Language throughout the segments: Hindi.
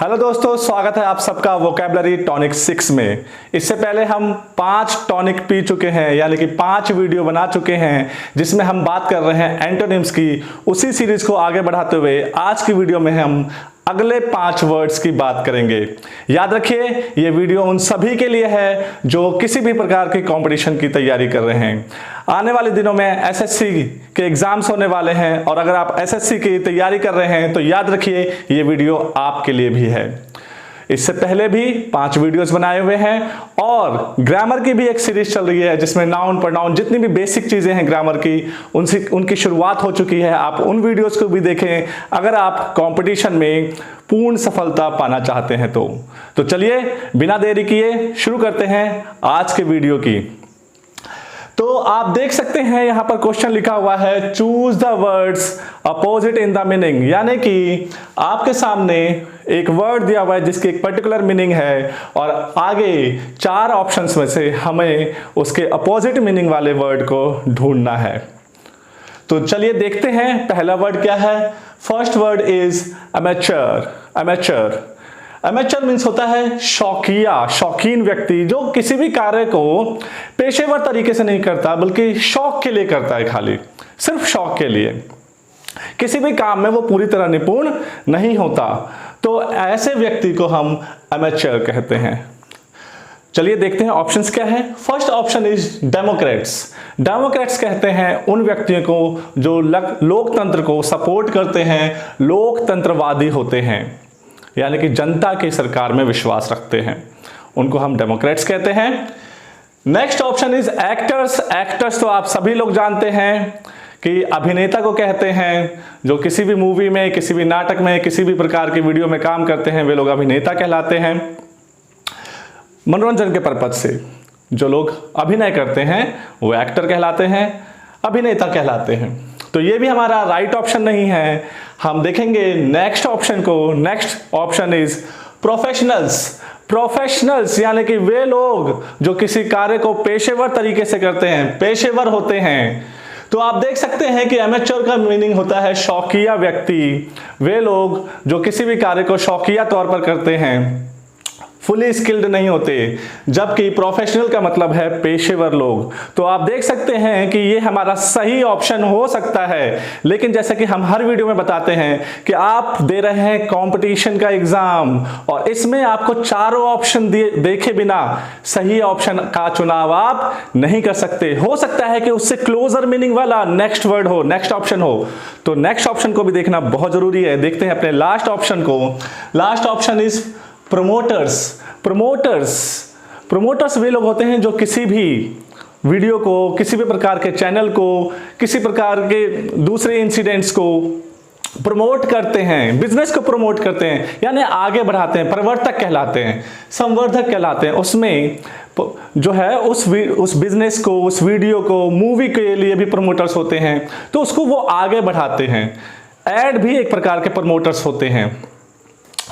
हेलो दोस्तों, स्वागत है आप सबका वोकैबुलरी टॉनिक 6 में। इससे पहले हम 5 टॉनिक पी चुके हैं, यानी कि 5 वीडियो बना चुके हैं जिसमें हम बात कर रहे हैं एंटोनिम्स की। उसी सीरीज को आगे बढ़ाते हुए आज की वीडियो में हम अगले 5 वर्ड्स की बात करेंगे। याद रखिए, ये वीडियो उन सभी के लिए है जो किसी भी प्रकार की कंपटीशन की तैयारी कर रहे हैं। आने वाले दिनों में एसएससी के एग्जाम्स होने वाले हैं और अगर आप एसएससी की तैयारी कर रहे हैं तो याद रखिए ये वीडियो आपके लिए भी है। इससे पहले भी 5 वीडियोस बनाए हुए हैं और ग्रामर की भी एक सीरीज चल रही है जिसमें नाउन प्रोनाउन जितनी भी बेसिक चीजें हैं ग्रामर की उनकी शुरुआत हो चुकी है। आप उन वीडियोस को भी देखें अगर आप कंपटीशन में पूर्ण सफलता पाना चाहते हैं तो चलिए बिना देरी किए शुरू करते हैं आज के वीडियो की। तो आप देख सकते हैं यहां पर क्वेश्चन लिखा हुआ है, choose the words opposite in the meaning, यानी कि आपके सामने एक वर्ड दिया हुआ है जिसकी एक पर्टिकुलर मीनिंग है और आगे 4 ऑप्शंस में से हमें उसके अपोजिट मीनिंग वाले वर्ड को ढूंढना है। तो चलिए देखते हैं पहला वर्ड क्या है। First word is amateur. Amateur means होता है शौकिया, शौकीन व्यक्ति जो किसी भी कार्य को पेशेवर तरीके से नहीं करता बल्कि शौक के लिए करता है, खाली सिर्फ शौक के लिए। किसी भी काम में वो पूरी तरह निपुण नहीं होता, तो ऐसे व्यक्ति को हम अमेचर कहते हैं। चलिए देखते हैं ऑप्शंस क्या है। First option is Democrats. Democrats कहते हैं उन व्यक्तियों को जो लोकतंत्र को सपोर्ट करते हैं, लोकतंत्रवादी होते हैं, यानी कि जनता की सरकार में विश्वास रखते हैं, उनको हम डेमोक्रेट्स कहते हैं। Next option is actors. Actors तो आप सभी लोग जानते हैं कि अभिनेता को कहते हैं, जो किसी भी मूवी में, किसी भी नाटक में, किसी भी प्रकार की वीडियो में काम करते हैं वे लोग अभिनेता कहलाते हैं। मनोरंजन के पर्पज से जो लोग अभिनय करते हैं वो एक्टर कहलाते हैं, अभिनेता कहलाते हैं। तो ये भी हमारा राइट ऑप्शन नहीं है। हम देखेंगे नेक्स्ट ऑप्शन को। Next option is professionals. Professionals यानी कि वे लोग जो किसी कार्य को पेशेवर तरीके से करते हैं, पेशेवर होते हैं। तो आप देख सकते हैं कि एमेच्योर का मीनिंग होता है शौकिया व्यक्ति, वे लोग जो किसी भी कार्य को शौकिया तौर पर करते हैं, फुली स्किल्ड नहीं होते, जबकि प्रोफेशनल का मतलब है पेशेवर लोग। तो आप देख सकते हैं कि ये हमारा सही ऑप्शन हो सकता है, लेकिन जैसे कि हम हर वीडियो में बताते हैं कि आप दे रहे हैं कंपटीशन का एग्जाम और इसमें आपको चारों ऑप्शन देखे बिना सही ऑप्शन का चुनाव आप नहीं कर सकते। हो सकता है कि उससे क्लोजर मीनिंग वाला नेक्स्ट वर्ड हो, नेक्स्ट ऑप्शन हो, तो नेक्स्ट ऑप्शन को भी देखना बहुत जरूरी है। देखते हैं अपने लास्ट ऑप्शन को। Last option is promoters. Promoters वे लोग होते हैं जो किसी भी वीडियो को, किसी भी प्रकार के चैनल को, किसी प्रकार के दूसरे इंसिडेंट्स को प्रमोट करते हैं, बिजनेस को प्रमोट करते हैं, यानी आगे बढ़ाते हैं, प्रवर्तक कहलाते हैं, संवर्धक कहलाते हैं। उसमें जो है उस बिजनेस को, उस वीडियो को, मूवी के लिए भी प्रमोटर्स होते हैं, तो उसको वो आगे बढ़ाते हैं। एड भी एक प्रकार के प्रमोटर्स होते हैं।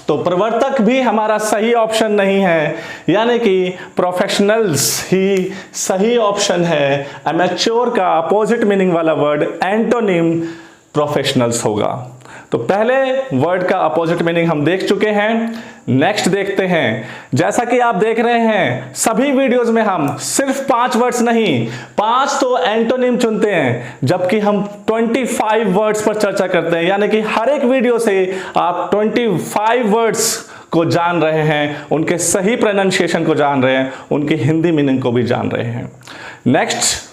तो प्रवर्तक भी हमारा सही ऑप्शन नहीं है, यानी कि प्रोफेशनल्स ही सही ऑप्शन है। अमेच्योर का अपोजिट मीनिंग वाला वर्ड एंटोनिम प्रोफेशनल्स होगा। तो पहले वर्ड का अपोजिट मीनिंग हम देख चुके हैं। नेक्स्ट देखते हैं। जैसा कि आप देख रहे हैं सभी वीडियोस में हम सिर्फ 5 वर्ड्स नहीं, 5 तो एंटोनिम चुनते हैं, जबकि हम 25 वर्ड्स पर चर्चा करते हैं, यानी कि हर एक वीडियो से आप 25 वर्ड्स को जान रहे हैं, उनके सही प्रोनाउंसिएशन को जान रहे हैं, उनकी हिंदी मीनिंग को भी जान रहे हैं। नेक्स्ट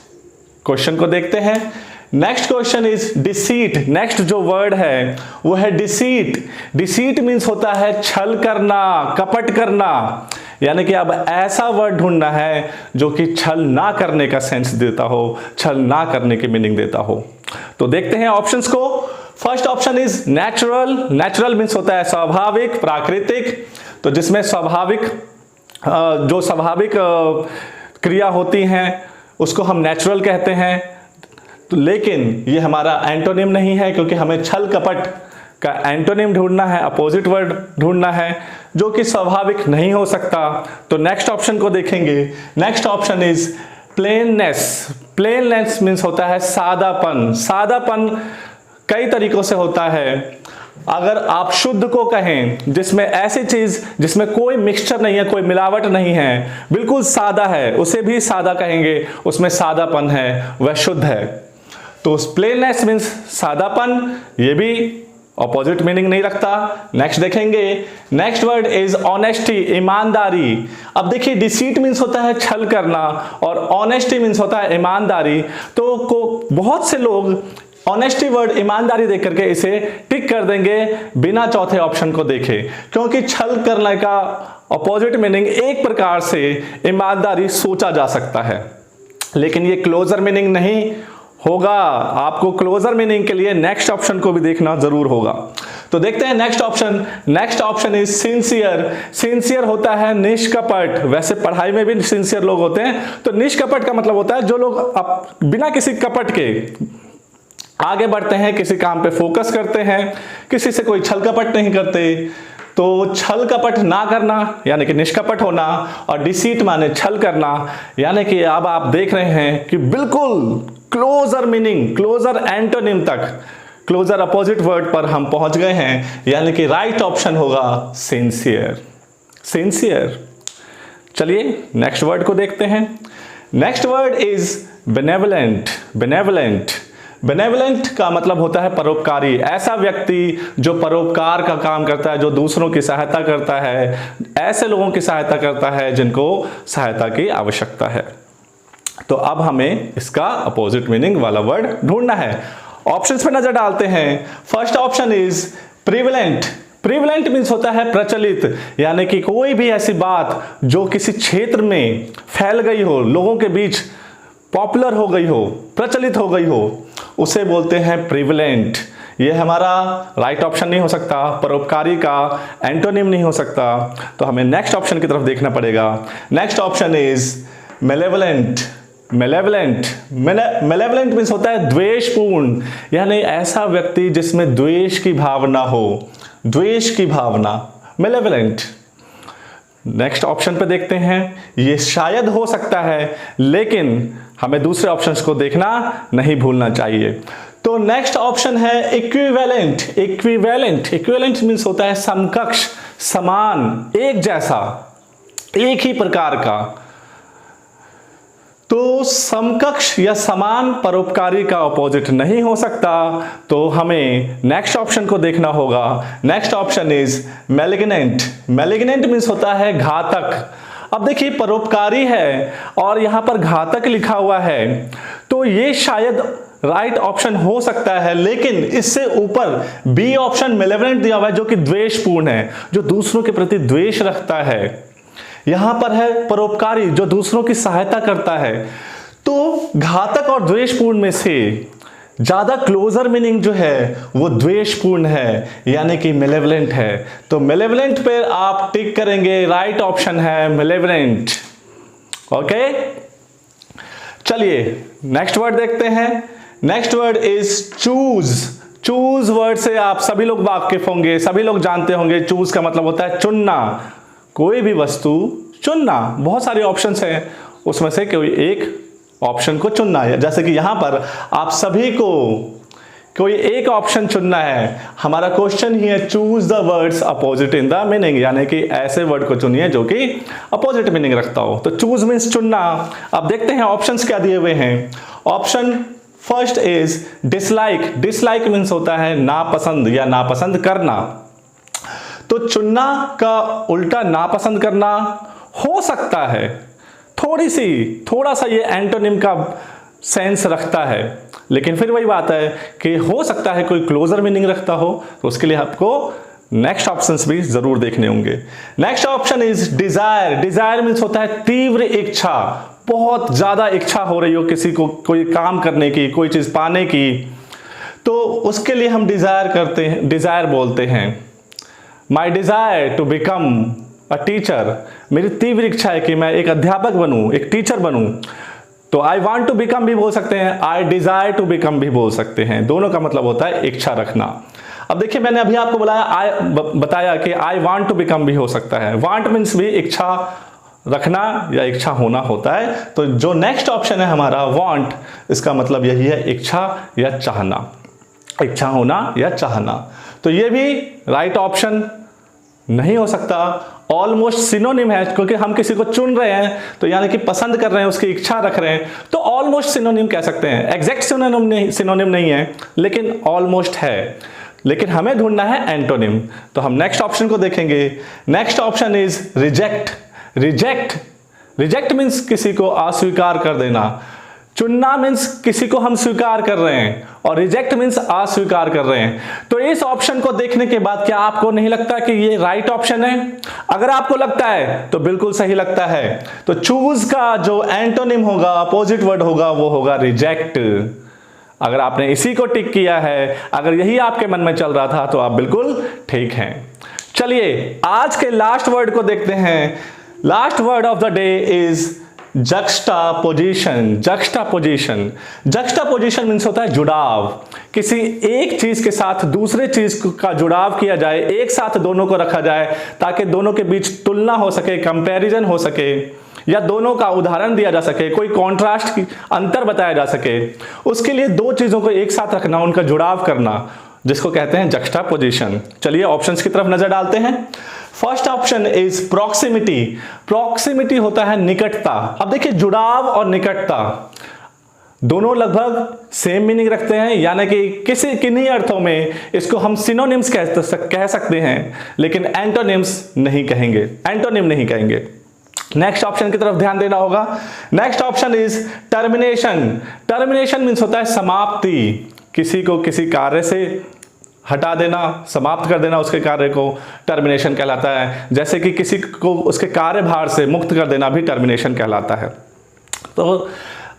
क्वेश्चन को देखते हैं। Next question is deceit. Next जो वर्ड है वो है डिसीट। डिसीट मीन्स होता है छल करना, कपट करना, यानी कि अब ऐसा वर्ड ढूंढना है जो कि छल ना करने का सेंस देता हो, छल ना करने की मीनिंग देता हो। तो देखते हैं ऑप्शंस को। First option is natural. Natural means होता है स्वाभाविक, प्राकृतिक, तो जिसमें जो स्वाभाविक क्रिया होती हैं उसको हम नेचुरल कहते हैं। तो लेकिन ये हमारा एंटोनिम नहीं है, क्योंकि हमें छल कपट का एंटोनिम ढूंढना है, अपोजिट वर्ड ढूंढना है जो कि स्वाभाविक नहीं हो सकता। तो नेक्स्ट ऑप्शन को देखेंगे। Next option is plainness. Plainness means होता है सादापन। सादापन कई तरीकों से होता है। अगर आप शुद्ध को कहें, जिसमें ऐसी चीज जिसमें कोई मिक्सचर नहीं है, कोई मिलावट नहीं है, बिल्कुल सादा है, उसे भी सादा कहेंगे, उसमें सादापन है, वह शुद्ध है। तो प्लेननेस मीन्स सादापन, ये भी ऑपोजिट मीनिंग नहीं रखता। नेक्स्ट देखेंगे, नेक्स्ट वर्ड इज ऑनेस्टी, ईमानदारी। अब देखिए डिसीट मीन्स होता है छल करना और ऑनेस्टी मीन्स होता है ईमानदारी। तो बहुत से लोग ऑनेस्टी वर्ड ईमानदारी देख करके इसे टिक कर देंगे बिना चौथे ऑप्शन को देखे, क्योंकि छल करने का ऑपोजिट मीनिंग एक प्रकार से ईमानदारी सोचा जा सकता है, लेकिन ये क्लोजर मीनिंग नहीं होगा। आपको क्लोजर मीनिंग के लिए नेक्स्ट ऑप्शन को भी देखना जरूर होगा। तो देखते हैं next option. Next option is sincere. Sincere होता है निष्कपट। वैसे पढ़ाई में भी सिंसियर लोग होते हैं, तो निष्कपट का मतलब होता है जो लोग बिना किसी कपट के आगे बढ़ते हैं, किसी काम पे फोकस करते हैं, किसी से कोई छल कपट नहीं करते। तो छल कपट ना करना यानी कि निष्कपट होना, और डिसीट माने छल करना, यानी कि अब आप देख रहे हैं कि बिल्कुल क्लोजर मीनिंग, क्लोजर एंटोनिम तक, क्लोजर अपोजिट वर्ड पर हम पहुंच गए हैं, यानी कि राइट ऑप्शन होगा सिंसियर। सिंसियर। चलिए नेक्स्ट वर्ड को देखते हैं। Next word is benevolent. Benevolent. Benevolent का मतलब होता है परोपकारी। ऐसा व्यक्ति जो परोपकार का काम करता है, जो दूसरों की सहायता करता है, ऐसे लोगों की सहायता करता है जिनको सहायता की आवश्यकता है। तो अब हमें इसका अपोजिट मीनिंग वाला वर्ड ढूंढना है। ऑप्शंस पे नजर डालते हैं। First option is prevalent. Prevalent means होता है प्रचलित, यानी कि कोई भी ऐसी बात जो किसी क्षेत्र में फैल गई हो, लोगों के बीच पॉपुलर हो गई हो, प्रचलित हो गई हो, उसे बोलते हैं प्रिवलेंट। ये हमारा राइट ऑप्शन नहीं हो सकता, परोपकारी का एंटोनिम नहीं हो सकता। तो हमें नेक्स्ट ऑप्शन की तरफ देखना पड़ेगा। Next option is malevolent. Malevolent. Malevolent means होता है द्वेषपूर्ण, यानी ऐसा व्यक्ति जिसमें द्वेष की भावना हो, द्वेष की भावना, मेलेवलेंट। नेक्स्ट ऑप्शन पे देखते हैं। ये शायद हो सकता है, लेकिन हमें दूसरे ऑप्शंस को देखना नहीं भूलना चाहिए। तो नेक्स्ट ऑप्शन है इक्विवेलेंट। इक्विवेलेंट। इक्विवेलेंट मीन्स होता है समकक्ष, समान, एक जैसा, एक ही प्रकार का। तो समकक्ष या समान परोपकारी का ऑपोजिट नहीं हो सकता, तो हमें नेक्स्ट ऑप्शन को देखना होगा। Next option is malignant. Malignant means होता है घातक। अब देखिए परोपकारी है और यहां पर घातक लिखा हुआ है, तो ये शायद राइट ऑप्शन हो सकता है, लेकिन इससे ऊपर बी ऑप्शन मेलेवलेंट दिया हुआ है, जो कि द्वेषपूर्ण है, जो दूसरों के प्रति द्वेष रखता है। यहां पर है परोपकारी, जो दूसरों की सहायता करता है। तो घातक और द्वेषपूर्ण में से ज्यादा क्लोजर मीनिंग जो है वो द्वेषपूर्ण है, यानी कि मेलेवलेंट है। तो मेलेवलेंट पे आप टिक करेंगे, राइट ऑप्शन है मेलेवलेंट। ओके, चलिए नेक्स्ट वर्ड देखते हैं। Next word is choose. Choose word से आप सभी लोग वाकिफ होंगे, सभी लोग जानते होंगे। चूज का मतलब होता है चुनना, कोई भी वस्तु चुनना। बहुत सारे ऑप्शंस हैं, उसमें से कोई एक ऑप्शन को चुनना है। जैसे कि यहां पर आप सभी को कोई एक ऑप्शन चुनना है। हमारा क्वेश्चन ही है choose the words opposite in the meaning, यानी कि ऐसे वर्ड को चुनिए जो कि अपोजिट मीनिंग रखता हो। तो चूज मीन्स चुनना। अब देखते हैं ऑप्शंस क्या दिए हुए हैं। Option first is dislike. Dislike means होता है नापसंद या नापसंद करना। तो चुनना का उल्टा नापसंद करना हो सकता है, थोड़ा सा ये एंटोनिम का सेंस रखता है, लेकिन फिर वही बात है कि हो सकता है कोई क्लोजर मीनिंग रखता हो, तो उसके लिए आपको नेक्स्ट ऑप्शंस भी जरूर देखने होंगे। Next option is desire. Desire means होता है तीव्र इच्छा, बहुत ज्यादा इच्छा हो रही हो किसी को कोई काम करने की, कोई चीज पाने की, तो उसके लिए हम डिजायर करते हैं, डिजायर बोलते हैं। My desire to become a teacher. मेरी तीव्र इच्छा है कि मैं एक अध्यापक बनूं, एक टीचर बनूं। तो आई वॉन्ट टू बिकम भी बोल सकते हैं, आई डिजायर टू बिकम भी बोल सकते हैं। दोनों का मतलब होता है इच्छा रखना। अब देखिए मैंने अभी आपको बताया कि आई वॉन्ट टू बिकम भी हो सकता है। वांट मीन्स भी इच्छा रखना या इच्छा होना होता है। तो जो नेक्स्ट ऑप्शन है हमारा वांट, इसका मतलब यही है इच्छा या चाहना। इच्छा होना या चाहना। तो ये भी राइट ऑप्शन नहीं हो सकता, ऑलमोस्ट सिनोनिम है, क्योंकि हम किसी को चुन रहे हैं तो यानी कि पसंद कर रहे हैं, उसकी इच्छा रख रहे हैं, तो ऑलमोस्ट सिनोनिम कह सकते हैं। एग्जैक्ट सिनोनिम नहीं है, लेकिन ऑलमोस्ट है। लेकिन हमें ढूंढना है एंटोनिम। तो हम नेक्स्ट ऑप्शन को देखेंगे। Next option is reject. Reject means किसी को अस्वीकार कर देना। चुनना मीन्स किसी को हम स्वीकार कर रहे हैं, और रिजेक्ट मीन्स अस्वीकार कर रहे हैं। तो इस ऑप्शन को देखने के बाद क्या आपको नहीं लगता कि ये राइट ऑप्शन है? अगर आपको लगता है तो बिल्कुल सही लगता है। तो चूज का जो एंटोनिम होगा, अपोजिट वर्ड होगा, वो होगा रिजेक्ट। अगर आपने इसी को टिक किया है, अगर यही आपके मन में चल रहा था, तो आप बिल्कुल ठीक हैं। चलिए आज के लास्ट वर्ड को देखते हैं। Last word of the day is juxtaposition. Juxtaposition means होता है जुड़ाव। किसी एक चीज के साथ दूसरे चीज का जुड़ाव किया जाए, एक साथ दोनों को रखा जाए, ताकि दोनों के बीच तुलना हो सके, कंपैरिजन हो सके, या दोनों का उदाहरण दिया जा सके, कोई कॉन्ट्रास्ट की अंतर बताया जा सके। उसके लिए दो चीजों को एक साथ रखना, उनका जुड़ाव करना, जिसको कहते हैं जक्स्टापोजिशन। चलिए ऑप्शंस की तरफ नजर डालते हैं। First option is proximity. Proximity होता है निकटता। अब देखिए, जुड़ाव और निकटता दोनों लगभग सेम मीनिंग रखते हैं, यानी कि किन्हीं अर्थों में इसको हम सिनोनिम्स कह सकते हैं, लेकिन एंटोनिम्स नहीं कहेंगे, एंटोनिम नहीं कहेंगे। नेक्स्ट ऑप्शन की तरफ ध्यान देना होगा। Next option is termination. Termination means होता है समाप्ति। किसी को किसी कार्य से हटा देना, समाप्त कर देना उसके कार्य को, टर्मिनेशन कहलाता है। जैसे कि किसी को उसके कार्यभार से मुक्त कर देना भी टर्मिनेशन कहलाता है। तो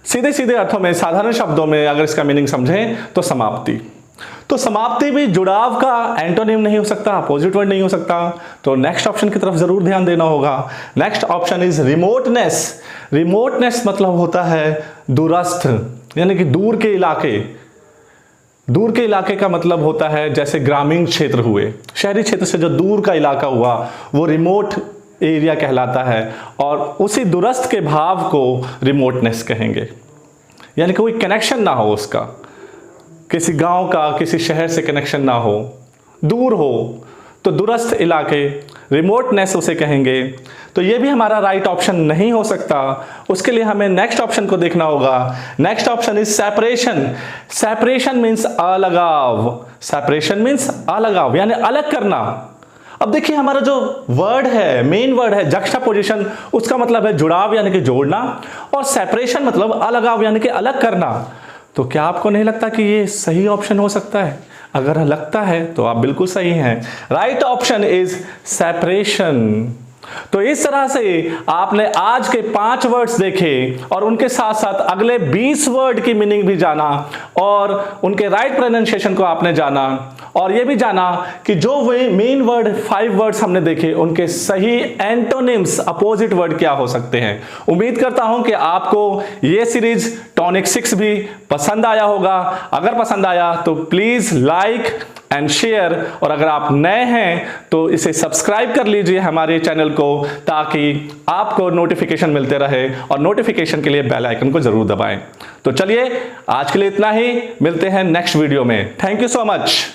सीधे सीधे अर्थों में, साधारण शब्दों में अगर इसका मीनिंग समझें तो समाप्ति। तो समाप्ति भी जुड़ाव का एंटोनिम नहीं हो सकता, अपोजिट वर्ड नहीं हो सकता। तो नेक्स्ट ऑप्शन की तरफ जरूर ध्यान देना होगा। Next option is remoteness. Remoteness मतलब होता है दूरस्थ, यानी कि दूर के इलाके। दूर के इलाके का मतलब होता है जैसे ग्रामीण क्षेत्र हुए, शहरी क्षेत्र से जो दूर का इलाका हुआ, वो रिमोट एरिया कहलाता है। और उसी दूरस्थ के भाव को रिमोटनेस कहेंगे, यानी कि कोई कनेक्शन ना हो उसका, किसी गांव का किसी शहर से कनेक्शन ना हो, दूर हो, तो दूरस्थ इलाके, रिमोटनेस उसे कहेंगे। तो ये भी हमारा राइट ऑप्शन नहीं हो सकता। उसके लिए हमें नेक्स्ट ऑप्शन को देखना होगा। Next option is separation. Separation means अलगाव। सेपरेशन मीन्स अलगाव, यानी अलग करना। अब देखिए, हमारा जो वर्ड है, मेन वर्ड है जक्स्टापोजिशन, उसका मतलब है जुड़ाव यानी कि जोड़ना, और सेपरेशन मतलब अलगाव यानी कि अलग करना। तो क्या आपको नहीं लगता कि ये सही ऑप्शन हो सकता है? अगर लगता है तो आप बिल्कुल सही हैं। Right option is separation. तो इस तरह से आपने आज के 5 वर्ड्स देखे, और उनके साथ साथ अगले 20 वर्ड की मीनिंग भी जाना, और उनके राइट प्रोनाउंसिएशन को आपने जाना, और यह भी जाना कि जो वे मेन वर्ड 5 वर्ड्स हमने देखे, उनके सही एंटोनिम्स, अपोजिट वर्ड क्या हो सकते हैं। उम्मीद करता हूं कि आपको यह सीरीज टॉनिक 6 भी पसंद आया होगा। अगर पसंद आया तो प्लीज लाइक एंड शेयर, और अगर आप नए हैं तो इसे सब्सक्राइब कर लीजिए हमारे चैनल को, ताकि आपको नोटिफिकेशन मिलते रहे, और नोटिफिकेशन के लिए बेल आइकन को जरूर दबाएं। तो चलिए आज के लिए इतना ही, मिलते हैं नेक्स्ट वीडियो में। Thank you so much.